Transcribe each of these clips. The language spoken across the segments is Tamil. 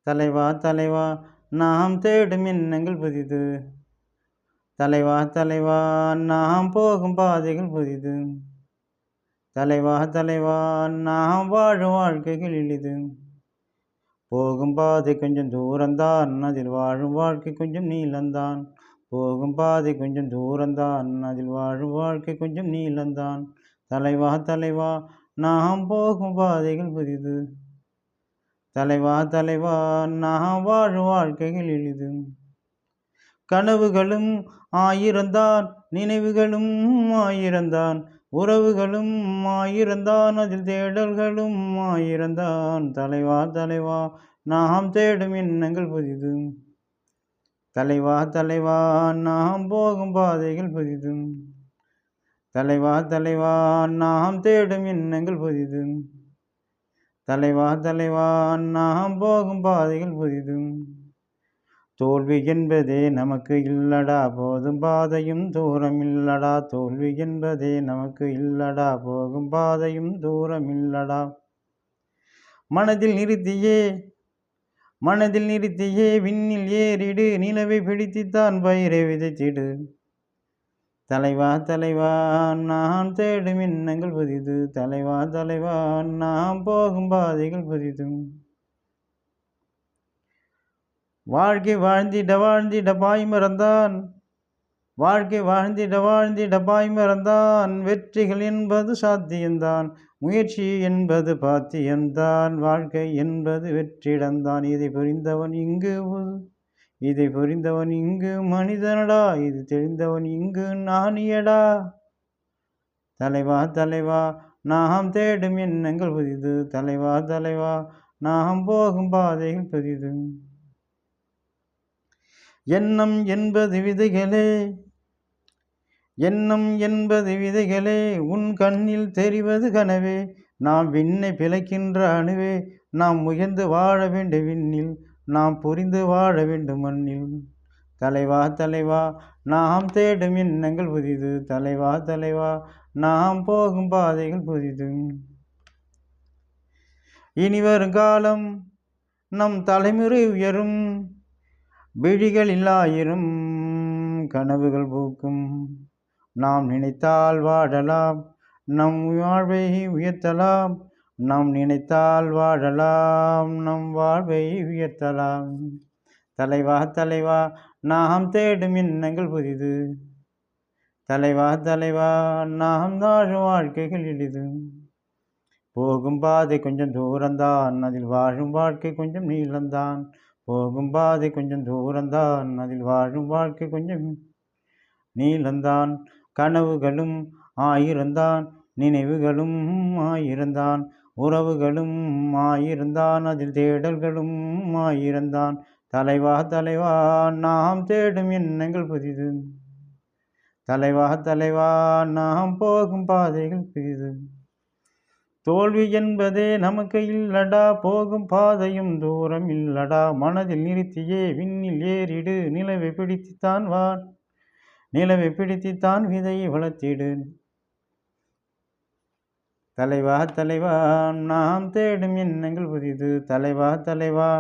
தலைவா தலைவா நாம் தேடும் எண்ணங்கள் புதிது. தலைவா தலைவா நாம் போகும் பாதைகள் புதிது. தலைவா தலைவா நாம் வாழும் வாழ்க்கைகள் எளிது. போகும் பாதை கொஞ்சம் தூரந்தான், அதில் வாழும் வாழ்க்கை கொஞ்சம் நீளந்தான். போகும் பாதை கொஞ்சம் தூரந்தான், அதில் வாழும் வாழ்க்கை கொஞ்சம் நீளந்தான். தலைவா தலைவா நாம் போகும் பாதைகள் புதிது. தலைவா தலைவா நாம் வாழும் வாழ்க்கைகள் எளிது. கனவுகளும் ஆயிரந்தான், நினைவுகளும் ஆயிரந்தான், உறவுகளும் ஆயிரந்தான், அதில் தேடல்களும் ஆயிரந்தான். தலைவா தலைவா நாம் தேடும் எண்ணங்கள் புதிது. தலைவா தலைவா நாம் போகும் பாதைகள் புதிது. தலைவா தலைவா நாம் தேடும் எண்ணங்கள் புதிது. தலைவா தலைவா நாம் போகும் பாதைகள் புதிது. தோல்வி என்பதே நமக்கு இல்லடா, போதும் பாதையும் தூரம் இல்லடா. தோல்வி என்பதே நமக்கு இல்லடா, போகும் பாதையும் தூரம் இல்லடா. மனதில் நிறுத்தியே விண்ணில் ஏறிடு, நிலவை பிடித்துத்தான் பயிரை விதைத்திடு. தலைவா தலைவா நாம் தேடும் எண்ணங்கள் புதிது. தலைவா தலைவா நாம் போகும் பாதைகள் புதிது. வாழ்க்கை வாழ்ந்திட பாய் மறந்தான், வாழ்க்கை வாழ்ந்திட பாய் மறந்தான். வெற்றிகள் என்பது சாத்தியம்தான், முயற்சி என்பது பாத்தியம்தான். வாழ்க்கை என்பது வெற்றிடம்தான். இதை புரிந்தவன் இங்கு மனிதனடா, இது தெரிந்தவன் இங்கு ஞானியடா. தலைவா தலைவா நாம் தேடும் எண்ணங்கள் புதிது. தலைவா தலைவா நாம் போகும் பாதைகள் புதிது. எண்ணம் என்பது விதைகளே, உன் கண்ணில் தெரிவது கனவே. நாம் விண்ணை பிழைக்கின்ற அணுவே, நாம் முயன்று வாழ வேண்டும் விண்ணில், நாம் புரிந்து வாழ வேண்டும் மண்ணில். தலைவா தலைவா நாம் தேடும் எண்ணங்கள் புதிது. தலைவா தலைவா நாம் போகும் பாதைகள் புதிது. இனி வரும் காலம் நம் தலைமுறை உயரும், விழிகளில் ஆயிரம் கனவுகள் பூக்கும். நாம் நினைத்தால் வாழலாம், நம் வாழ்வை உயர்த்தலாம். நாம் நினைத்தால் வாழலாம், நம் வாழ்வை உயர்த்தலாம். தலைவா தலைவா நாம் தேடும் எண்ணங்கள் புதிது. தலைவா தலைவா நாம் வாழும் வாழ்க்கைகள் எளிது. போகும் பாதை கொஞ்சம் தூரந்தான், அதில் வாழும் வாழ்க்கை கொஞ்சம் நீளந்தான். போகும் பாதை கொஞ்சம் தூரந்தான், அதில் வாழும் வாழ்க்கை கொஞ்சம் நீளந்தான். கனவுகளும் ஆயிரந்தான், நினைவுகளும் ஆயிரந்தான், உறவுகளும் ஆயிரந்தான், அதில் தேடல்களும் ஆயிரந்தான். தலைவா தலைவா நாம் தேடும் எண்ணங்கள் புதிது. தலைவா தலைவா நாம் போகும் பாதைகள் புதிது. தோல்வி என்பதே நமக்கு இல்லடா, போகும் பாதையும் தூரம் இல்லடா. மனதில் நிறுத்தியே விண்ணில் ஏறிடு, நிலவை பிடித்துத்தான் விதையை வளர்த்திடு. தலைவா தலைவா நாம் தேடும் எண்ணங்கள் புதிது. தலைவா தலைவா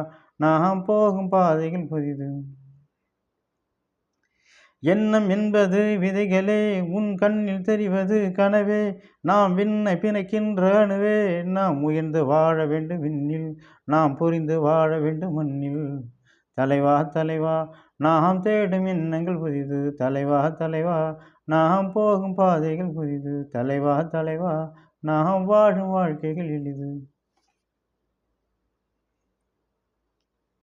நாம் போகும் பாதைகள் புதிது. எண்ணம் என்பது விதைகளே, உன் கண்ணில் தெரிவது கனவே. நாம் விண்ணை பிணைக்கின்ற அணுவே, நாம் உயர்ந்து வாழ வேண்டும் விண்ணில், நாம் புரிந்து வாழ வேண்டும் மண்ணில். தலைவா தலைவா நாம் தேடும் எண்ணங்கள் புதிது. தலைவா தலைவா நாம் போகும் பாதைகள் புதிது. தலைவா தலைவா நாம் வாழும் வாழ்க்கைகள் எளிது.